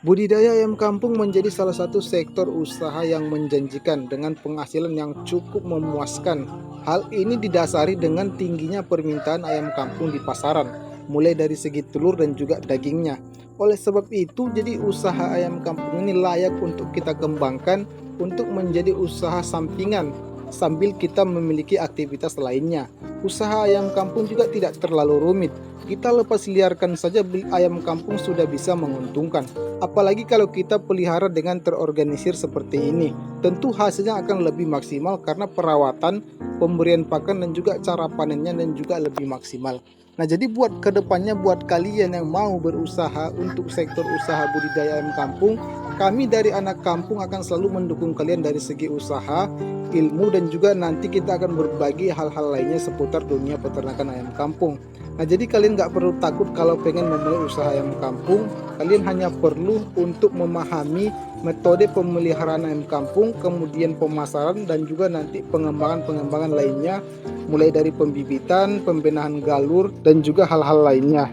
Budidaya ayam kampung menjadi salah satu sektor usaha yang menjanjikan dengan penghasilan yang cukup memuaskan. Hal ini didasari dengan tingginya permintaan ayam kampung di pasaran, mulai dari segi telur dan juga dagingnya. Oleh sebab itu, jadi usaha ayam kampung ini layak untuk kita kembangkan untuk menjadi usaha sampingan sambil kita memiliki aktivitas lainnya. Usaha ayam kampung juga tidak terlalu rumit. Kita lepas liarkan saja ayam kampung sudah bisa menguntungkan. Apalagi kalau kita pelihara dengan terorganisir seperti ini, tentu hasilnya akan lebih maksimal karena perawatan, pemberian pakan dan juga cara panennya dan juga lebih maksimal. Nah, jadi buat kedepannya buat kalian yang mau berusaha untuk sektor usaha budidaya ayam kampung, kami dari anak kampung akan selalu mendukung kalian dari segi usaha, ilmu dan juga nanti kita akan berbagi hal-hal lainnya seputar dunia peternakan ayam kampung. Nah, jadi kalian nggak perlu takut kalau pengen memulai usaha ayam kampung. Kalian hanya perlu untuk memahami metode pemeliharaan ayam kampung, kemudian pemasaran dan juga nanti pengembangan-pengembangan lainnya, mulai dari pembibitan, pembenahan galur dan juga hal-hal lainnya.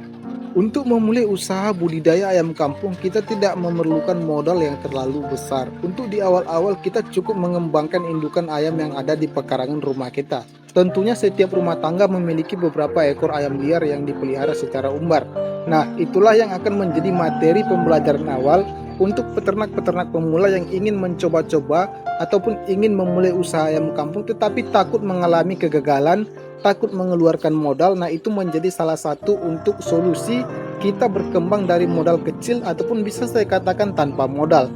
Untuk memulai usaha budidaya ayam kampung, kita tidak memerlukan modal yang terlalu besar. Untuk di awal-awal, kita cukup mengembangkan indukan ayam yang ada di pekarangan rumah kita. Tentunya setiap rumah tangga memiliki beberapa ekor ayam liar yang dipelihara secara umbar. Nah, itulah yang akan menjadi materi pembelajaran awal untuk peternak-peternak pemula yang ingin mencoba-coba ataupun ingin memulai usaha ayam kampung tetapi takut mengalami kegagalan, takut mengeluarkan modal. Nah, itu menjadi salah satu untuk solusi kita berkembang dari modal kecil ataupun bisa saya katakan tanpa modal.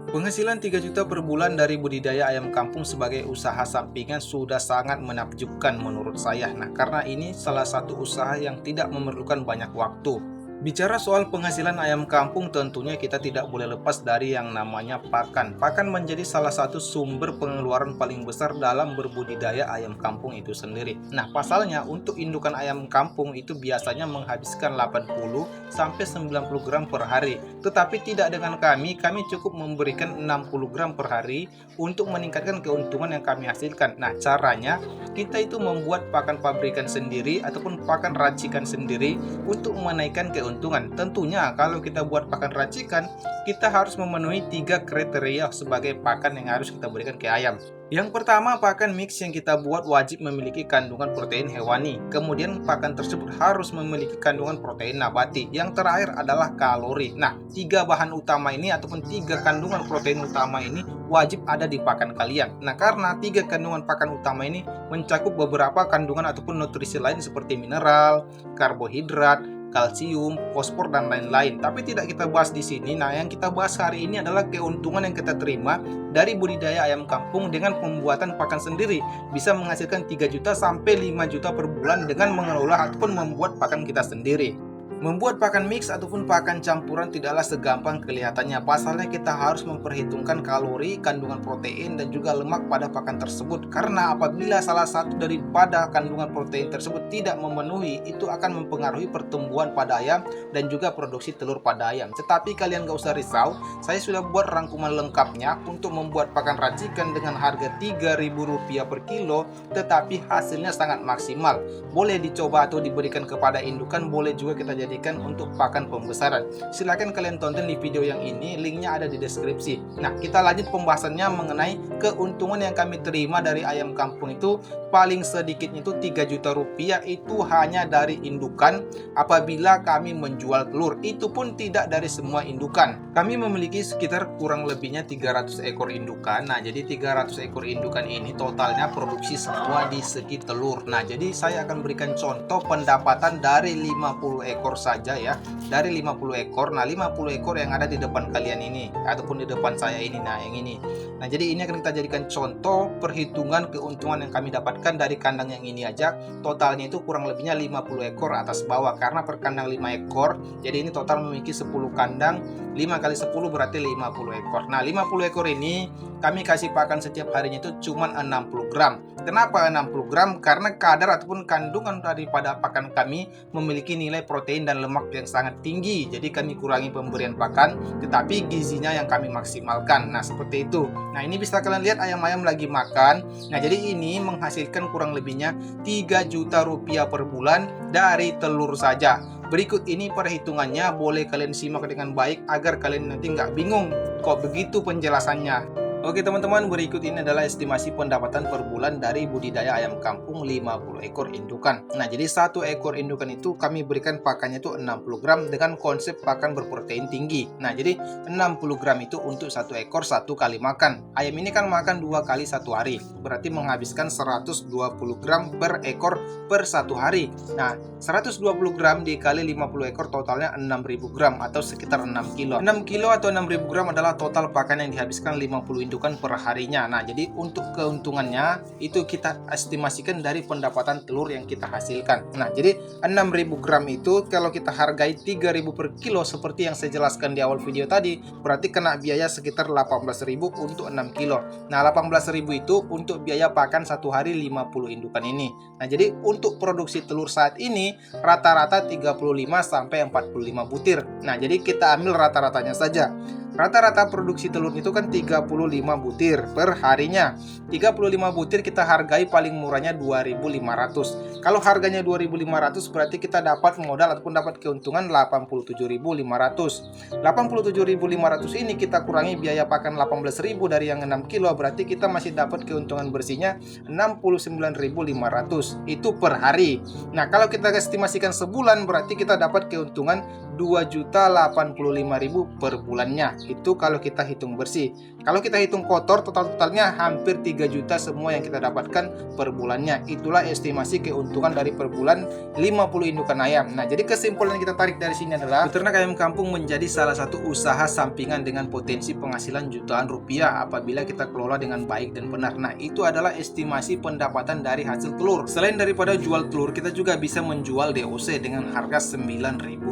Penghasilan 3 juta per bulan dari budidaya ayam kampung sebagai usaha sampingan sudah sangat menakjubkan menurut saya. Nah, karena ini salah satu usaha yang tidak memerlukan banyak waktu. Bicara soal penghasilan ayam kampung, tentunya kita tidak boleh lepas dari yang namanya pakan. Pakan menjadi salah satu sumber pengeluaran paling besar dalam berbudidaya ayam kampung itu sendiri. Nah, pasalnya untuk indukan ayam kampung itu biasanya menghabiskan 80 sampai 90 gram per hari. Tetapi tidak dengan kami cukup memberikan 60 gram per hari untuk meningkatkan keuntungan yang kami hasilkan. Nah, caranya kita itu membuat pakan pabrikan sendiri ataupun pakan racikan sendiri untuk menaikkan keuntungan. Tentunya kalau kita buat pakan racikan, kita harus memenuhi 3 kriteria sebagai pakan yang harus kita berikan ke ayam. Yang pertama, pakan mix yang kita buat wajib memiliki kandungan protein hewani. Kemudian pakan tersebut harus memiliki kandungan protein nabati. Yang terakhir adalah kalori. Nah, 3 bahan utama ini ataupun 3 kandungan protein utama ini wajib ada di pakan kalian. Nah, karena 3 kandungan pakan utama ini mencakup beberapa kandungan ataupun nutrisi lain seperti mineral, karbohidrat, kalsium, fosfor dan lain-lain. Tapi tidak kita bahas di sini. Nah, yang kita bahas hari ini adalah keuntungan yang kita terima dari budidaya ayam kampung dengan pembuatan pakan sendiri. Bisa menghasilkan 3 juta sampai 5 juta per bulan dengan mengelola ataupun membuat pakan kita sendiri. Membuat pakan mix ataupun pakan campuran tidaklah segampang kelihatannya. Pasalnya kita harus memperhitungkan kalori, kandungan protein, dan juga lemak pada pakan tersebut. Karena apabila salah satu daripada kandungan protein tersebut tidak memenuhi, itu akan mempengaruhi pertumbuhan pada ayam dan juga produksi telur pada ayam. Tetapi kalian gak usah risau, saya sudah buat rangkuman lengkapnya untuk membuat pakan racikan dengan harga Rp3.000 per kilo, tetapi hasilnya sangat maksimal. Boleh dicoba atau diberikan kepada indukan, boleh juga kita jadikan untuk pakan pembesaran. Silahkan kalian tonton di video yang ini, linknya ada di deskripsi. Nah, kita lanjut pembahasannya mengenai keuntungan yang kami terima dari ayam kampung itu. Paling sedikitnya itu 3 juta rupiah itu hanya dari indukan apabila kami menjual telur. Itu pun tidak dari semua indukan. Kami memiliki sekitar kurang lebihnya 300 ekor indukan. Nah, jadi 300 ekor indukan ini totalnya produksi semua di segi telur. Nah, jadi saya akan berikan contoh pendapatan dari 50 ekor saja ya. Dari 50 ekor. Nah, 50 ekor yang ada di depan kalian ini ataupun di depan saya ini. Nah, yang ini. Nah, jadi ini akan kita jadikan contoh perhitungan keuntungan yang kami dapatkan dari kandang yang ini aja. Totalnya itu kurang lebihnya 50 ekor atas bawah. Karena per kandang 5 ekor, jadi ini total memiliki 10 kandang. 5 kali 10 berarti 50 ekor. Nah, 50 ekor ini kami kasih pakan setiap harinya itu cuma 60 gram. Kenapa 60 gram? Karena kadar ataupun kandungan daripada pakan kami memiliki nilai protein dan lemak yang sangat tinggi. Jadi kami kurangi pemberian pakan, tetapi gizinya yang kami maksimalkan. Nah, seperti itu. Nah, ini bisa kalian lihat ayam-ayam lagi makan. Nah, jadi ini menghasilkan kurang lebihnya 3 juta rupiah per bulan dari telur saja. Berikut ini perhitungannya, boleh kalian simak dengan baik agar kalian nanti nggak bingung kok begitu penjelasannya. Oke teman-teman, berikut ini adalah estimasi pendapatan per bulan dari budidaya ayam kampung 50 ekor indukan. Nah, jadi satu ekor indukan itu kami berikan pakannya itu 60 gram dengan konsep pakan berprotein tinggi. Nah, jadi 60 gram itu untuk satu ekor satu kali makan. Ayam ini kan makan 2 kali satu hari, berarti menghabiskan 120 gram per ekor per satu hari. Nah, 120 gram dikali 50 ekor totalnya 6.000 gram atau sekitar 6 kilo. 6 kilo atau 6.000 gram adalah total pakan yang dihabiskan 50 indukan per harinya. Nah, jadi untuk keuntungannya itu kita estimasikan dari pendapatan telur yang kita hasilkan. Nah, jadi 6.000 gram itu kalau kita hargai 3.000 per kilo seperti yang saya jelaskan di awal video tadi, berarti kena biaya sekitar 18.000 untuk 6 kilo. Nah, 18.000 itu untuk biaya pakan satu hari 50 indukan ini. Nah, jadi untuk produksi telur saat ini rata-rata 35 sampai 45 butir. Nah, jadi kita ambil rata-ratanya saja. Rata-rata produksi telur itu kan 35 butir per harinya. 35 butir kita hargai paling murahnya 2.500. Kalau harganya 2.500 berarti kita dapat modal ataupun dapat keuntungan 87.500. 87.500 ini kita kurangi biaya pakan 18.000 dari yang 6 kilo, berarti kita masih dapat keuntungan bersihnya 69.500. Itu per hari. Nah, kalau kita estimasikan sebulan berarti kita dapat keuntungan 2.085.000 per bulannya. Itu kalau kita hitung bersih. Kalau kita hitung kotor, totalnya hampir 3 juta semua yang kita dapatkan per bulannya. Itulah estimasi keuntungan dari per bulan 50 indukan ayam. Nah, jadi kesimpulan yang kita tarik dari sini adalah beternak ayam kampung menjadi salah satu usaha sampingan dengan potensi penghasilan jutaan rupiah apabila kita kelola dengan baik dan benar. Nah, itu adalah estimasi pendapatan dari hasil telur. Selain daripada jual telur, kita juga bisa menjual DOC dengan harga Rp9.000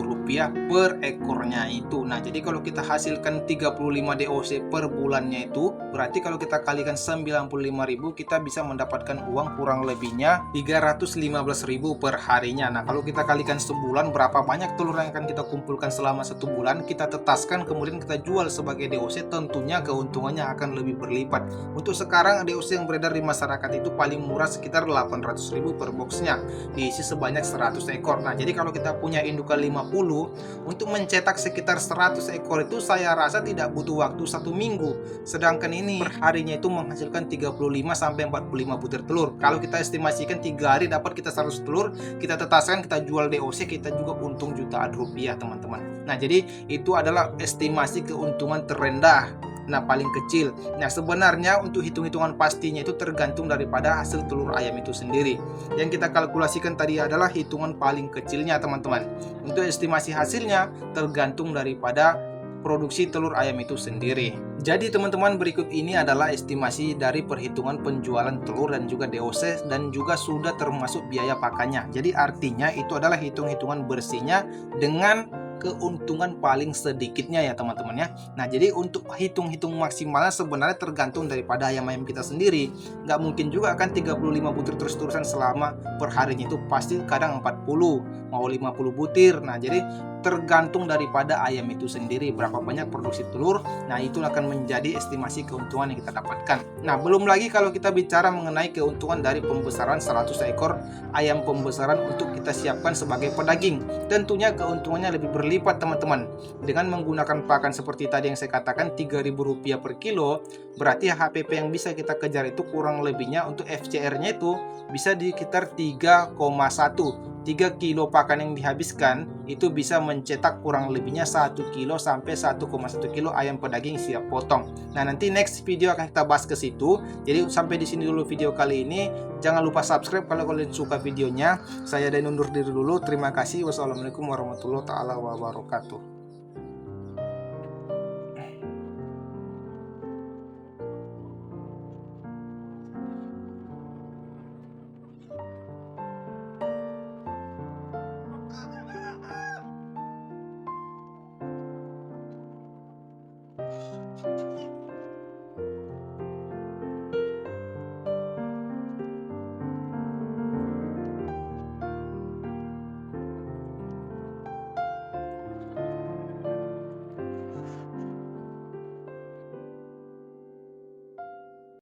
per ekornya itu. Nah, jadi kalau kita hasilkan 35 DOC per bulannya itu, berarti kalau kita kalikan 95.000, kita bisa mendapatkan uang kurang lebihnya 315.000 per harinya. Nah, kalau kita kalikan sebulan, berapa banyak telur yang akan kita kumpulkan selama 1 bulan, kita tetaskan kemudian kita jual sebagai DOC, tentunya keuntungannya akan lebih berlipat. Untuk sekarang DOC yang beredar di masyarakat itu paling murah sekitar 800.000 per boxnya, diisi sebanyak 100 ekor. Nah, jadi kalau kita punya indukan 50, untuk mencetak sekitar 100 ekor itu saya rasa tidak butuh waktu 1 minggu. Sedangkan ini per harinya itu menghasilkan 35 sampai 45 butir telur. Kalau kita estimasikan 3 hari dapat kita 100 telur, kita tetaskan, kita jual DOC, kita juga untung jutaan rupiah, teman-teman. Nah, jadi itu adalah estimasi keuntungan terendah. Nah, paling kecil. Nah, sebenarnya untuk hitung-hitungan pastinya itu tergantung daripada hasil telur ayam itu sendiri. Yang kita kalkulasikan tadi adalah hitungan paling kecilnya, teman-teman. Untuk estimasi hasilnya tergantung daripada produksi telur ayam itu sendiri. Jadi teman-teman, berikut ini adalah estimasi dari perhitungan penjualan telur dan juga DOC dan juga sudah termasuk biaya pakannya. Jadi artinya itu adalah hitung-hitungan bersihnya dengan keuntungan paling sedikitnya ya teman-teman ya. Nah, jadi untuk hitung-hitung maksimalnya sebenarnya tergantung daripada ayam-ayam kita sendiri. Nggak mungkin juga akan 35 butir terus-terusan selama per harinya, itu pasti kadang 40, mau 50 butir. Nah, jadi tergantung daripada ayam itu sendiri berapa banyak produksi telur. Nah, itu akan menjadi estimasi keuntungan yang kita dapatkan. Nah, belum lagi kalau kita bicara mengenai keuntungan dari pembesaran 100 ekor ayam pembesaran untuk kita siapkan sebagai pedaging. Tentunya keuntungannya lebih berlipat, teman-teman. Dengan menggunakan pakan seperti tadi yang saya katakan Rp3.000 per kilo, berarti HPP yang bisa kita kejar itu kurang lebihnya untuk FCR-nya itu bisa di sekitar 3,1. 3 kilo pakan yang dihabiskan itu bisa mencetak kurang lebihnya 1 kilo sampai 1,1 kilo ayam pedaging siap potong. Nah, nanti next video akan kita bahas ke situ. Jadi sampai di sini dulu video kali ini. Jangan lupa subscribe kalau kalian suka videonya. Saya dan undur diri dulu. Terima kasih. Wassalamualaikum warahmatullahi wabarakatuh.